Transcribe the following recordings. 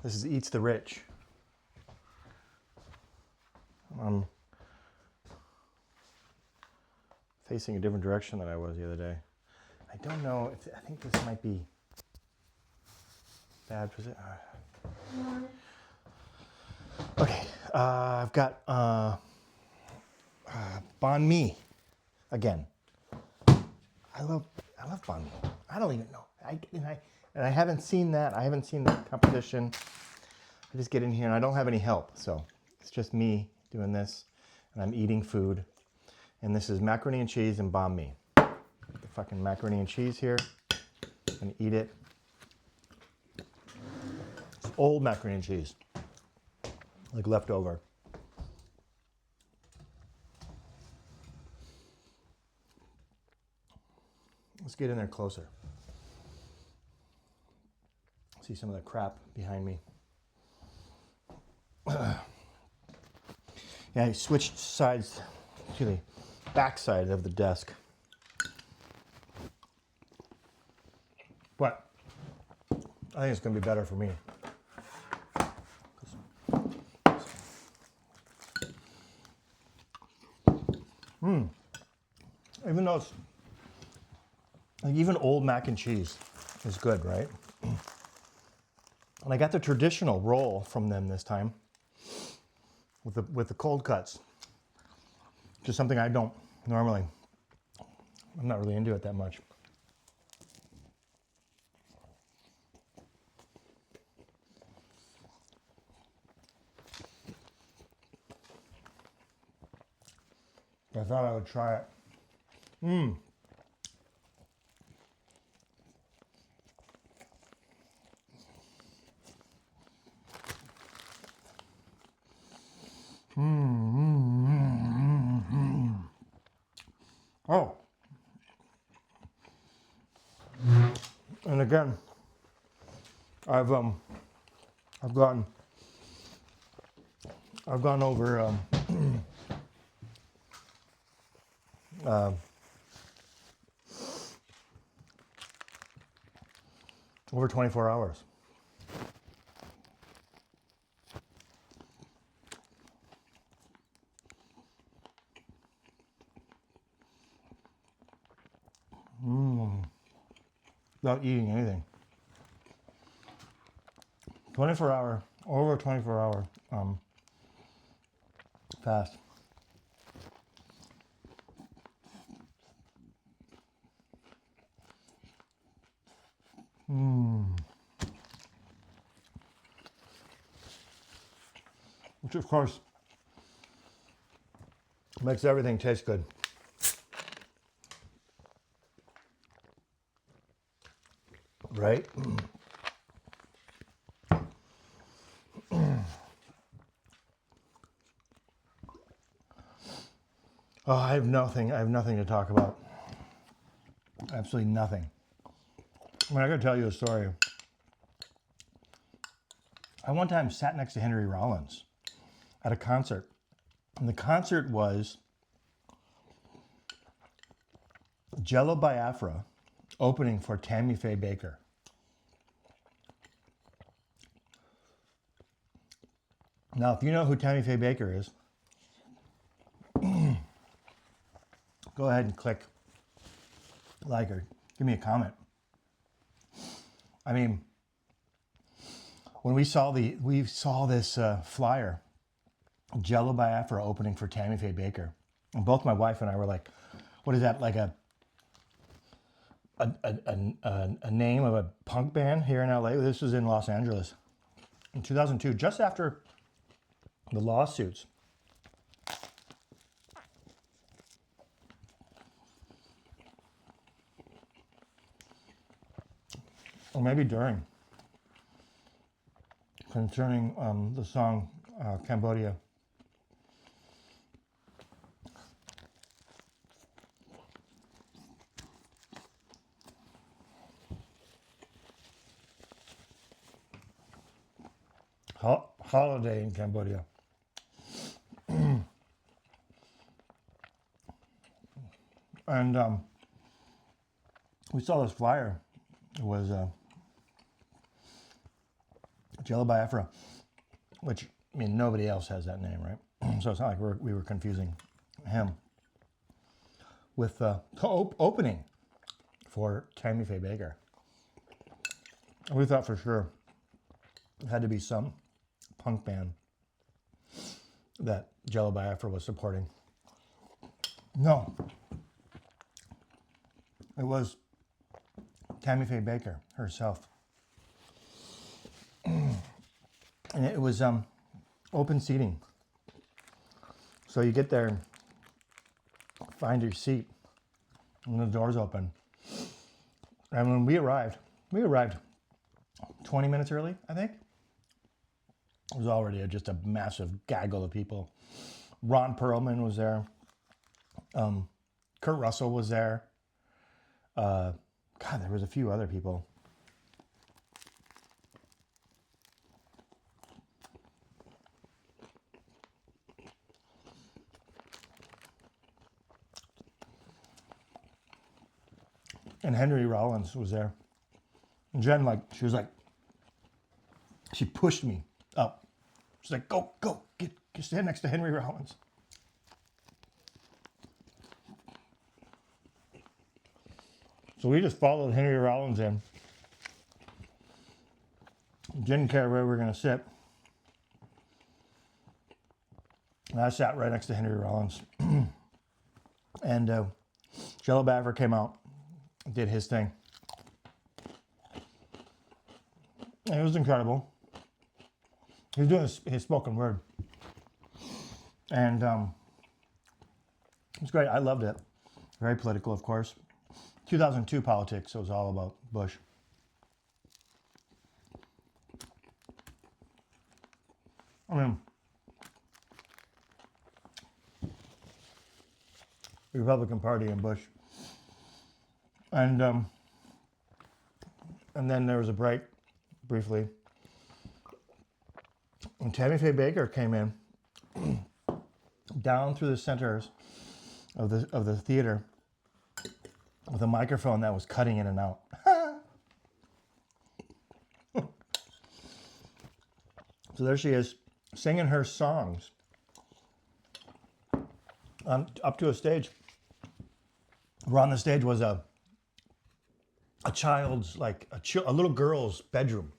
This is Eats the Rich. I'm facing a different direction than I was the other day. I don't know if, I think this might be bad position. Okay, I've got banh mi again. I love banh mi. I don't even know. And I haven't seen that. I haven't seen that competition. I just get in here and I don't have any help. So it's just me doing this and I'm eating food. And this is macaroni and cheese and banh mi. The fucking macaroni and cheese here. I'm gonna eat it. It's old macaroni and cheese. Like leftover. Let's get in there closer. See some of the crap behind me. Yeah, I switched sides to the back side of the desk. But I think it's going to be better for me. Even though it's like even old mac and cheese is good, right? And I got the traditional roll from them this time with the cold cuts. Just something I don't normally. I'm not really into it that much. I thought I would try it. Oh. And again, I've gone over over 24 hours. Without eating anything. over 24 hour fast. Which of course makes everything taste good. Right? Oh, I have nothing to talk about. Absolutely nothing. I mean, I gotta tell you a story. I one time sat next to Henry Rollins at a concert. And the concert was Jello Biafra opening for Tammy Faye Baker. Now, if you know who Tammy Faye Baker is, go ahead and click like or give me a comment. I mean, when we saw this flyer, Jello Biafra opening for Tammy Faye Baker, and both my wife and I were like, "What is that? Like a name of a punk band here in LA?" This was in Los Angeles in 2002, just after the lawsuits. Or maybe during, concerning the song Cambodia. Holiday in Cambodia. And we saw this flyer. It was Jello Biafra, which, I mean, nobody else has that name, right? So it's not like we were confusing him with the opening for Tammy Faye Baker. We thought for sure it had to be some punk band that Jello Biafra was supporting. No. It was Tammy Faye Baker herself. And it was open seating. So you get there and find your seat and the doors open. And when we arrived 20 minutes early, I think. It was already just a massive gaggle of people. Ron Perlman was there. Kurt Russell was there. God, there was a few other people. And Henry Rollins was there. And Jen, she pushed me up. She's like, go, get stand next to Henry Rollins. So we just followed Henry Rollins in. Didn't care where we were going to sit. And I sat right next to Henry Rollins. And Jello Biafra came out, did his thing. And it was incredible. He was doing his spoken word. And it was great. I loved it. Very political, of course. 2002 politics, it was all about Bush. I mean, the Republican Party and Bush. And then there was a break, briefly. And Tammy Faye Baker came in, down through the centers of the theater, with a microphone that was cutting in and out. So there she is, singing her songs up to a stage. Where on the stage was a child's, like a little girl's bedroom.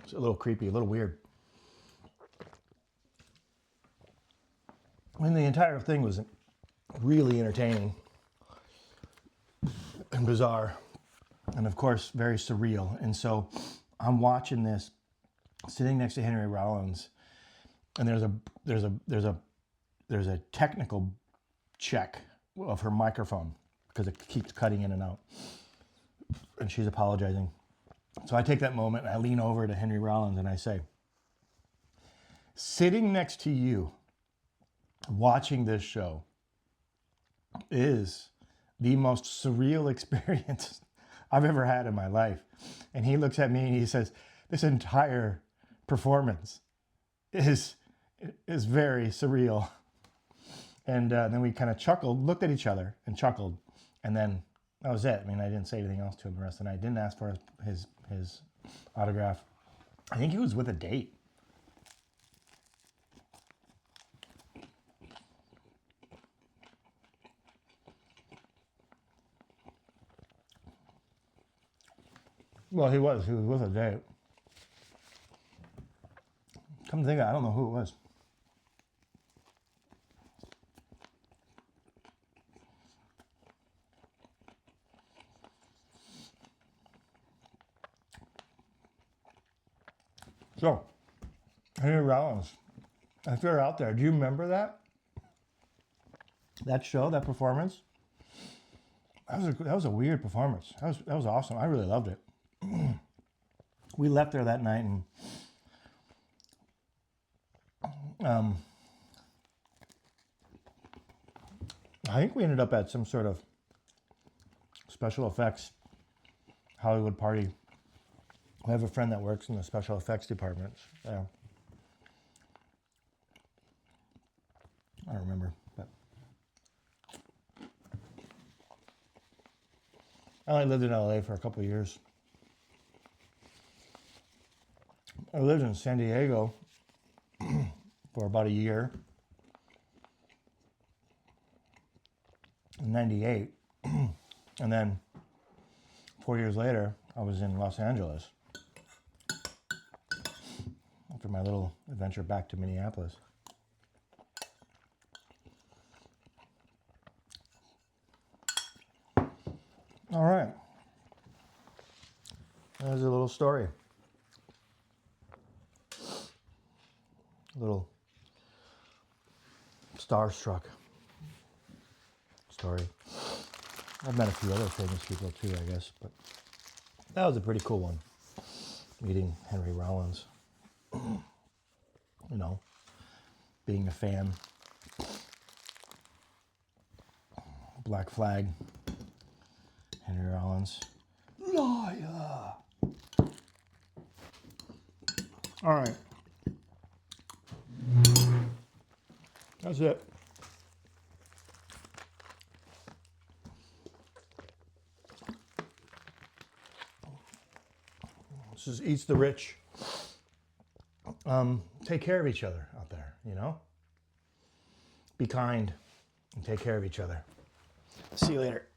It's a little creepy, a little weird. I mean, the entire thing was really entertaining and bizarre, and of course very surreal. And so I'm watching this, sitting next to Henry Rollins, and there's a technical check of her microphone because it keeps cutting in and out, and she's apologizing. So I take that moment and I lean over to Henry Rollins and I say, sitting next to you watching this show is the most surreal experience I've ever had in my life. And he looks at me and he says, this entire performance is very surreal. And then we kind of chuckled, looked at each other and chuckled. And then that was it. I mean, I didn't say anything else to him the rest of the night. I didn't ask for his autograph. I think he was with a date. Well, he was with a date. Come to think of it, I don't know who it was. So, Henry Rollins, if you're out there, do you remember that? That show, that performance? That was a weird performance. That was awesome. I really loved it. We left there that night, and I think we ended up at some sort of special effects Hollywood party. I have a friend that works in the special effects department. Yeah. I don't remember, but I only lived in LA for a couple of years. I lived in San Diego for about a year. In 98. And then 4 years later, I was in Los Angeles after my little adventure back to Minneapolis. All right. There's a little story. A little starstruck story. I've met a few other famous people too, I guess, but that was a pretty cool one. Meeting Henry Rollins. You know, being a fan. Black Flag. Henry Rollins. Liar! All right. That's it. This is Eats the Rich. Take care of each other out there, you know? Be kind and take care of each other. See you later.